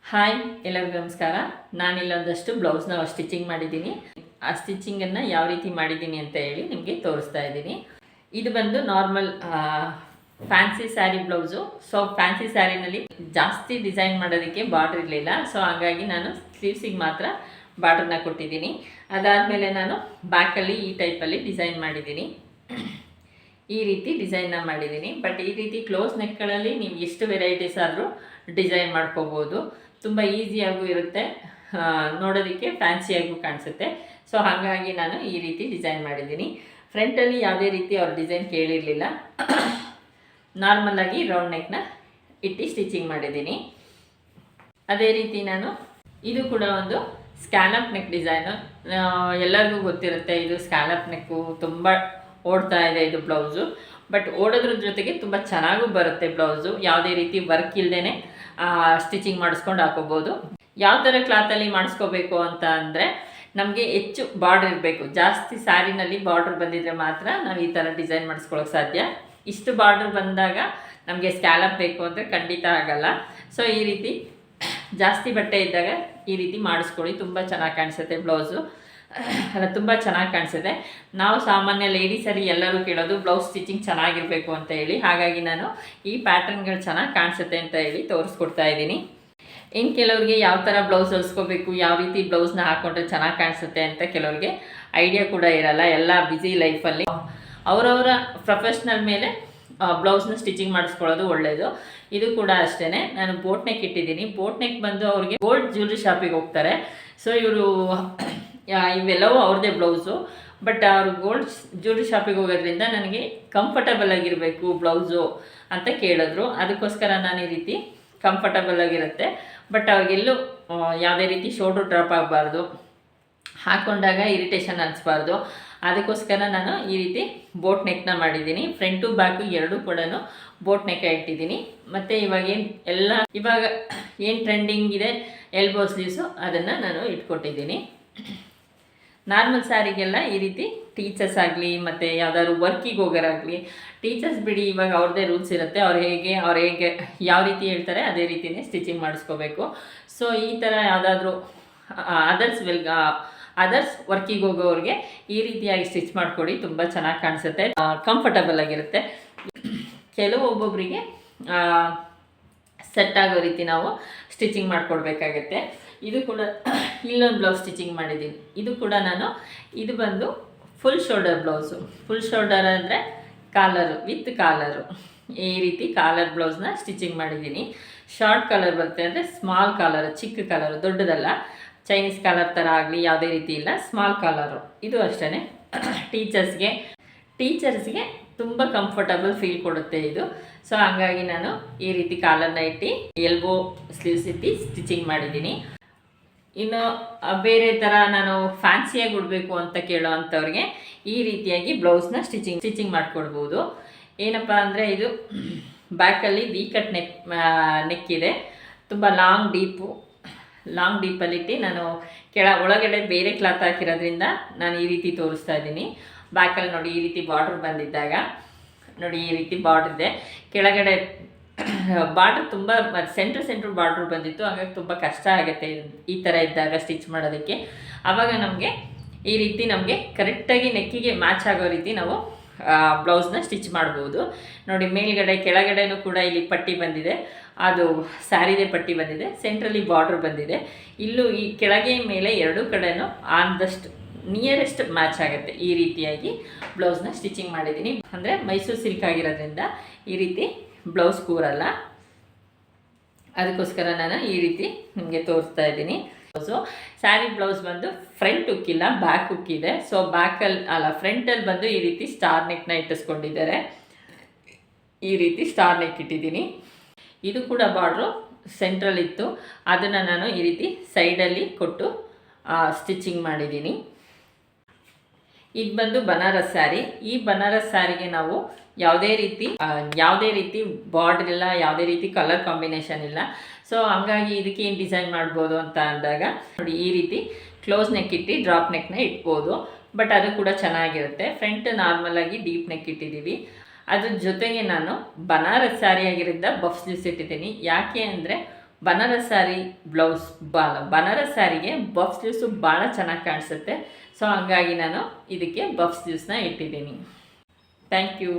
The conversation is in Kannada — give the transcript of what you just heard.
ಹಾಯ್, ಎಲ್ಲರಿಗೂ ನಮಸ್ಕಾರ. ನಾನಿಲ್ಲೊಂದಷ್ಟು ಬ್ಲೌಸ್ನ ಸ್ಟಿಚಿಂಗ್ ಮಾಡಿದ್ದೀನಿ. ಆ ಸ್ಟಿಚಿಂಗನ್ನು ಯಾವ ರೀತಿ ಮಾಡಿದ್ದೀನಿ ಅಂತ ಹೇಳಿ ನಿಮಗೆ ತೋರಿಸ್ತಾ ಇದ್ದೀನಿ. ಇದು ಬಂದು normal fancy sari blouse. So fancy ಸ್ಯಾರಿನಲ್ಲಿ ಜಾಸ್ತಿ ಡಿಸೈನ್ ಮಾಡೋದಕ್ಕೆ ಬಾರ್ಡ್ರ್ ಇರಲಿಲ್ಲ. ಸೊ ಹಾಗಾಗಿ ನಾನು ಸ್ಲೀವ್ಸಿಗೆ ಮಾತ್ರ ಬಾರ್ಡ್ರನ್ನ ಕೊಟ್ಟಿದ್ದೀನಿ. ಅದಾದಮೇಲೆ ನಾನು ಬ್ಯಾಕಲ್ಲಿ ಈ ಟೈಪಲ್ಲಿ ಡಿಸೈನ್ ಮಾಡಿದ್ದೀನಿ. ಈ ರೀತಿ ಡಿಸೈನ್ನ ಮಾಡಿದ್ದೀನಿ. ಬಟ್ ಈ ರೀತಿ ಕ್ಲೋಸ್ ನೆಕ್ಗಳಲ್ಲಿ ನೀವು ಎಷ್ಟು ವೆರೈಟೀಸ್ ಆದರೂ ಡಿಸೈನ್ ಮಾಡ್ಕೋಬೋದು. ತುಂಬ ಈಸಿಯಾಗೂ ಇರುತ್ತೆ, ನೋಡೋದಕ್ಕೆ ಫ್ಯಾನ್ಸಿಯಾಗೂ ಕಾಣಿಸುತ್ತೆ. ಸೊ ಹಾಗಾಗಿ ನಾನು ಈ ರೀತಿ ಡಿಸೈನ್ ಮಾಡಿದ್ದೀನಿ. ಫ್ರಂಟಲ್ಲಿ ಯಾವುದೇ ರೀತಿ ಅವ್ರ ಡಿಸೈನ್ ಕೇಳಿರಲಿಲ್ಲ. ನಾರ್ಮಲಾಗಿ ರೌಂಡ್ ನೆಕ್ನ ಇಟ್ಟು ಸ್ಟಿಚಿಂಗ್ ಮಾಡಿದ್ದೀನಿ. ಅದೇ ರೀತಿ ನಾನು ಇದು ಕೂಡ ಒಂದು ಸ್ಕ್ಯಾಲಪ್ ನೆಕ್ ಡಿಸೈನು. ಎಲ್ಲರಿಗೂ ಗೊತ್ತಿರುತ್ತೆ, ಇದು ಸ್ಕ್ಯಾಲಪ್ ನೆಕ್ಕು ತುಂಬ ಓಡ್ತಾ ಇದೆ ಇದು ಬ್ಲೌಸು. ಬಟ್ ಓಡೋದ್ರ ಜೊತೆಗೆ ತುಂಬ ಚೆನ್ನಾಗೂ ಬರುತ್ತೆ ಬ್ಲೌಸು. ಯಾವುದೇ ರೀತಿ ವರ್ಕ್ ಇಲ್ಲದೇ ಸ್ಟಿಚಿಂಗ್ ಮಾಡಿಸ್ಕೊಂಡು ಹಾಕೋಬೋದು. ಯಾವ ಥರ ಕ್ಲಾತಲ್ಲಿ ಮಾಡಿಸ್ಕೋಬೇಕು ಅಂತ ಅಂದರೆ, ನಮಗೆ ಹೆಚ್ಚು ಬಾರ್ಡ್ರ್ ಇರಬೇಕು. ಜಾಸ್ತಿ ಸ್ಯಾರಿನಲ್ಲಿ ಬಾರ್ಡ್ರ್ ಬಂದಿದ್ದರೆ ಮಾತ್ರ ನಾವು ಈ ಥರ ಡಿಸೈನ್ ಮಾಡಿಸ್ಕೊಳ್ಳೋಕೆ ಸಾಧ್ಯ. ಇಷ್ಟು ಬಾರ್ಡ್ರ್ ಬಂದಾಗ ನಮಗೆ ಸ್ಕ್ಯಾಲಪ್ ಬೇಕು ಅಂದರೆ ಖಂಡಿತ ಆಗಲ್ಲ. ಸೊ ಈ ರೀತಿ ಜಾಸ್ತಿ ಬಟ್ಟೆ ಇದ್ದಾಗ ಈ ರೀತಿ ಮಾಡಿಸ್ಕೊಳ್ಳಿ, ತುಂಬ ಚೆನ್ನಾಗಿ ಕಾಣಿಸುತ್ತೆ ಬ್ಲೌಸು. ತುಂಬ ಚೆನ್ನಾಗಿ ಕಾಣಿಸುತ್ತೆ. ನಾವು ಸಾಮಾನ್ಯ ಲೇಡೀಸಲ್ಲಿ ಎಲ್ಲರೂ ಕೇಳೋದು ಬ್ಲೌಸ್ ಸ್ಟಿಚಿಂಗ್ ಚೆನ್ನಾಗಿರಬೇಕು ಅಂತ ಹೇಳಿ. ಹಾಗಾಗಿ ನಾನು ಈ ಪ್ಯಾಟರ್ನ್ಗಳು ಚೆನ್ನಾಗಿ ಕಾಣಿಸುತ್ತೆ ಅಂತ ಹೇಳಿ ತೋರಿಸ್ಕೊಡ್ತಾ ಇದ್ದೀನಿ. ಇನ್ನು ಕೆಲವ್ರಿಗೆ ಯಾವ ಥರ ಬ್ಲೌಸ್ ಹೊಲಿಸ್ಕೋಬೇಕು, ಯಾವ ರೀತಿ ಬ್ಲೌಸ್ನ ಹಾಕ್ಕೊಂಡ್ರೆ ಚೆನ್ನಾಗಿ ಕಾಣಿಸುತ್ತೆ ಅಂತ ಕೆಲವ್ರಿಗೆ ಐಡಿಯಾ ಕೂಡ ಇರಲ್ಲ. ಎಲ್ಲ ಬ್ಯುಸಿ ಲೈಫಲ್ಲಿ ಅವರವರ ಪ್ರೊಫೆಷ್ನಲ್ ಮೇಲೆ ಬ್ಲೌಸ್ನ ಸ್ಟಿಚಿಂಗ್ ಮಾಡಿಸ್ಕೊಳ್ಳೋದು ಒಳ್ಳೆಯದು. ಇದು ಕೂಡ ಅಷ್ಟೇ. ನಾನು ಬೋಟ್ ನೆಕ್ ಇಟ್ಟಿದ್ದೀನಿ. ಬೋಟ್ ನೆಕ್ ಬಂದು ಅವ್ರಿಗೆ ಗೋಲ್ಡ್ ಜ್ಯುವೆಲ್ರಿ ಶಾಪಿಗೆ ಹೋಗ್ತಾರೆ. ಸೊ ಇವರು ಇವೆಲ್ಲವೂ ಅವ್ರದ್ದೇ ಬ್ಲೌಸು. ಬಟ್ ಅವರು ಗೋಲ್ಡ್ ಜ್ಯುವೆಲ್ರಿ ಶಾಪಿಗೆ ಹೋಗೋದ್ರಿಂದ ನನಗೆ ಕಂಫರ್ಟಬಲ್ ಆಗಿರಬೇಕು ಬ್ಲೌಸು ಅಂತ ಕೇಳಿದ್ರು. ಅದಕ್ಕೋಸ್ಕರ ನಾನು ಈ ರೀತಿ ಕಂಫರ್ಟಬಲ್ ಆಗಿರುತ್ತೆ. ಬಟ್ ಅವ್ರಿಗೆಲ್ಲೂ ಯಾವುದೇ ರೀತಿ ಶೋಲ್ಡ್ರ್ ಡ್ರಾಪ್ ಆಗಬಾರ್ದು, ಹಾಕ್ಕೊಂಡಾಗ ಇರಿಟೇಷನ್ ಅನಿಸ್ಬಾರ್ದು. ಅದಕ್ಕೋಸ್ಕರ ನಾನು ಈ ರೀತಿ ಬೋಟ್ ನೆಕ್ನ ಮಾಡಿದ್ದೀನಿ. ಫ್ರಂಟು ಬ್ಯಾಕು ಎರಡೂ ಕೂಡ ಬೋಟ್ ನೆಕ್ ಇಟ್ಟಿದ್ದೀನಿ. ಮತ್ತು ಇವಾಗ ಏನು ಟ್ರೆಂಡಿಂಗ್ ಇದೆ ಎಲ್ಬೋ ಸ್ಲೀವ್ಸು ಅದನ್ನು ನಾನು ಇಟ್ಕೊಟ್ಟಿದ್ದೀನಿ. ನಾರ್ಮಲ್ ಸ್ಯಾರಿಗೆಲ್ಲ ಈ ರೀತಿ ಟೀಚರ್ಸ್ ಆಗಲಿ ಮತ್ತು ಯಾವುದಾದ್ರು ವರ್ಕಿಗೆ ಹೋಗೋರಾಗಲಿ, ಟೀಚರ್ಸ್ ಬಿಡಿ, ಇವಾಗ ಅವ್ರದ್ದೇ ರೂಲ್ಸ್ ಇರುತ್ತೆ. ಅವ್ರು ಹೇಗೆ ಯಾವ ರೀತಿ ಹೇಳ್ತಾರೆ ಅದೇ ರೀತಿಯೇ ಸ್ಟಿಚಿಂಗ್ ಮಾಡಿಸ್ಕೋಬೇಕು. ಸೊ ಈ ಥರ ಯಾವುದಾದ್ರೂ ಅದರ್ಸ್ ವರ್ಕಿಗೆ ಹೋಗೋರಿಗೆ ಈ ರೀತಿಯಾಗಿ ಸ್ಟಿಚ್ ಮಾಡಿಕೊಡಿ, ತುಂಬ ಚೆನ್ನಾಗಿ ಕಾಣಿಸುತ್ತೆ, ಕಂಫರ್ಟಬಲ್ ಆಗಿರುತ್ತೆ. ಒಬ್ಬೊಬ್ಬರಿಗೆ ಸೆಟ್ ಆಗೋ ರೀತಿ ನಾವು ಸ್ಟಿಚಿಂಗ್ ಮಾಡಿಕೊಡ್ಬೇಕಾಗತ್ತೆ. ಇದು ಕೂಡ ಇಲ್ಲೊಂದು ಬ್ಲೌಸ್ ಸ್ಟಿಚಿಂಗ್ ಮಾಡಿದ್ದೀನಿ. ಇದು ಬಂದು full shoulder blouse. Full shoulder ಅಂದರೆ ವಿತ್ ಕಾಲರು. ಈ ರೀತಿ ಕಾಲರ್ ಬ್ಲೌಸ್ನ ಸ್ಟಿಚಿಂಗ್ ಮಾಡಿದ್ದೀನಿ. ಶಾರ್ಟ್ ಕಾಲರ್ ಬರುತ್ತೆ, ಅಂದರೆ ಸ್ಮಾಲ್ ಕಾಲರ್, ಚಿಕ್ಕ ಕಾಲರು, ದೊಡ್ಡದಲ್ಲ. ಚೈನೀಸ್ ಕಾಲರ್ ಥರ ಆಗಲಿ ಯಾವುದೇ ರೀತಿ ಇಲ್ಲ, ಸ್ಮಾಲ್ ಕಾಲರು. ಇದು ಅಷ್ಟೇ ಟೀಚರ್ಸ್ಗೆ ತುಂಬ ಕಂಫರ್ಟಬಲ್ ಫೀಲ್ ಕೊಡುತ್ತೆ ಇದು. ಸೊ ಹಾಗಾಗಿ ನಾನು ಈ ರೀತಿ ಕಾಲರ್ನ ಇಟ್ಟು ಎಲ್ಬೋ ಸ್ಲೀವ್ಸ್ ಇಟ್ಟು ಸ್ಟಿಚಿಂಗ್ ಮಾಡಿದ್ದೀನಿ. ಇನ್ನು ಬೇರೆ ಥರ ನಾನು ಫ್ಯಾನ್ಸಿಯಾಗಿ ಉಡಬೇಕು ಅಂತ ಕೇಳೋ ಅಂಥವ್ರಿಗೆ ಈ ರೀತಿಯಾಗಿ ಬ್ಲೌಸ್ನ ಸ್ಟಿಚಿಂಗ್ ಮಾಡಿಕೊಡ್ಬೋದು. ಏನಪ್ಪ ಅಂದರೆ, ಇದು ಬ್ಯಾಕಲ್ಲಿ ವಿ ಕಟ್ ನೆಕ್ ಇದೆ. ತುಂಬ ಲಾಂಗ್ ಡೀಪಲ್ಲಿಟ್ಟು ನಾನು ಒಳಗಡೆ ಬೇರೆ ಕ್ಲಾತ್ ಹಾಕಿರೋದ್ರಿಂದ ನಾನು ಈ ರೀತಿ ತೋರಿಸ್ತಾ ಇದ್ದೀನಿ. ಬ್ಯಾಕಲ್ಲಿ ನೋಡಿ ಈ ರೀತಿ ಬಾರ್ಡ್ರ್ ಬಂದಿದ್ದಾಗ ನೋಡಿ ಈ ರೀತಿ ಬಾರ್ಡ್ರ್ ಇದೆ. ಕೆಳಗಡೆ ಬಾರ್ಡ್ರ್ ತುಂಬ ಸೆಂಟ್ರ್ ಬಾರ್ಡ್ರ್ ಬಂದಿತ್ತು. ಹಾಗಾಗಿ ತುಂಬ ಕಷ್ಟ ಆಗುತ್ತೆ ಈ ಥರ ಇದ್ದಾಗ ಸ್ಟಿಚ್ ಮಾಡೋದಕ್ಕೆ. ಆವಾಗ ನಮಗೆ ಈ ರೀತಿ ನಮಗೆ ಕರೆಕ್ಟಾಗಿ ನೆಕ್ಕಿಗೆ ಮ್ಯಾಚ್ ಆಗೋ ರೀತಿ ನಾವು ಬ್ಲೌಸ್ನ ಸ್ಟಿಚ್ ಮಾಡ್ಬೋದು. ನೋಡಿ ಮೇಲ್ಗಡೆ ಕೆಳಗಡೆನೂ ಕೂಡ ಇಲ್ಲಿ ಪಟ್ಟಿ ಬಂದಿದೆ, ಅದು ಸ್ಯಾರಿದೇ ಪಟ್ಟಿ ಬಂದಿದೆ. ಸೆಂಟ್ರಲ್ಲಿ ಬಾರ್ಡ್ರ್ ಬಂದಿದೆ. ಇಲ್ಲೂ ಈ ಕೆಳಗೆ ಮೇಲೆ ಎರಡೂ ಕಡೆನೂ ನಿಯರೆಸ್ಟ್ ಮ್ಯಾಚ್ ಆಗುತ್ತೆ. ಈ ರೀತಿಯಾಗಿ ಬ್ಲೌಸ್ನ ಸ್ಟಿಚಿಂಗ್ ಮಾಡಿದ್ದೀನಿ. ಅಂದರೆ ಮೈಸೂರು ಸಿಲ್ಕ್ ಆಗಿರೋದ್ರಿಂದ ಈ ರೀತಿ ಬ್ಲೌಸ್ ಕೂರಲ್ಲ. ಅದಕ್ಕೋಸ್ಕರ ನಾನು ಈ ರೀತಿ ನಿಮಗೆ ತೋರಿಸ್ತಾ ಇದ್ದೀನಿ. ಸ್ಯಾರಿ ಬ್ಲೌಸ್ ಬಂದು ಫ್ರಂಟ್ ಹುಕ್ ಇಲ್ಲ, ಬ್ಯಾಕ್ ಹುಕ್ ಇದೆ. ಸೊ ಫ್ರಂಟಲ್ಲಿ ಬಂದು ಈ ರೀತಿ ಸ್ಟಾರ್ ನೆಕ್ನ ಇಟ್ಟಿಸ್ಕೊಂಡಿದ್ದಾರೆ. ಈ ರೀತಿ ಸ್ಟಾರ್ ನೆಕ್ ಇಟ್ಟಿದ್ದೀನಿ. ಇದು ಕೂಡ ಬಾರ್ಡ್ರು ಸೆಂಟ್ರಲ್ಲಿತ್ತು, ಅದನ್ನು ನಾನು ಈ ರೀತಿ ಸೈಡಲ್ಲಿ ಕೊಟ್ಟು ಸ್ಟಿಚಿಂಗ್ ಮಾಡಿದ್ದೀನಿ. ಇದು ಬಂದು ಬನಾರಸ್ ಸ್ಯಾರಿ. ಈ ಬನಾರಸ್ ಸ್ಯಾರಿಗೆ ನಾವು ಯಾವುದೇ ರೀತಿ ಬಾರ್ಡರ್ ಇಲ್ಲ, ಯಾವುದೇ ರೀತಿ ಕಲರ್ ಕಾಂಬಿನೇಷನ್ ಇಲ್ಲ. ಸೊ ಹಂಗಾಗಿ ಇದಕ್ಕೆ ಏನು ಡಿಸೈನ್ ಮಾಡ್ಬೋದು ಅಂತ ಅಂದಾಗ ನೋಡಿ ಈ ರೀತಿ ಕ್ಲೋಸ್ ನೆಕ್ ಇಟ್ಟು ಡ್ರಾಪ್ ನೆಕ್ನ ಇಟ್ಬೋದು. ಬಟ್ ಅದು ಕೂಡ ಚೆನ್ನಾಗಿರುತ್ತೆ. ಫ್ರಂಟ್ ನಾರ್ಮಲಾಗಿ ಡೀಪ್ ನೆಕ್ ಇಟ್ಟಿದ್ದೀವಿ. ಅದ್ರ ಜೊತೆಗೆ ನಾನು ಬನಾರಸ್ ಸ್ಯಾರಿ ಆಗಿರೋದ್ರಿಂದ ಬಫ್ ಸ್ಲೀವ್ಸ್ ಇಟ್ಟಿದ್ದೀನಿ. ಯಾಕೆ ಅಂದರೆ ಬನಾರಸ್ ಸ್ಯಾರಿ ಬ್ಲೌಸ್ ಬನಾರಸ್ ಸ್ಯಾರಿಗೆ ಬಫ್ ಸ್ಲೀವ್ಸು ಭಾಳ ಚೆನ್ನಾಗಿ ಕಾಣಿಸುತ್ತೆ. ಸೊ ಹಂಗಾಗಿ ನಾನು ಇದಕ್ಕೆ ಬಫ್ ಸ್ಲೀವ್ಸ್ನ ಇಟ್ಟಿದ್ದೀನಿ. Thank you.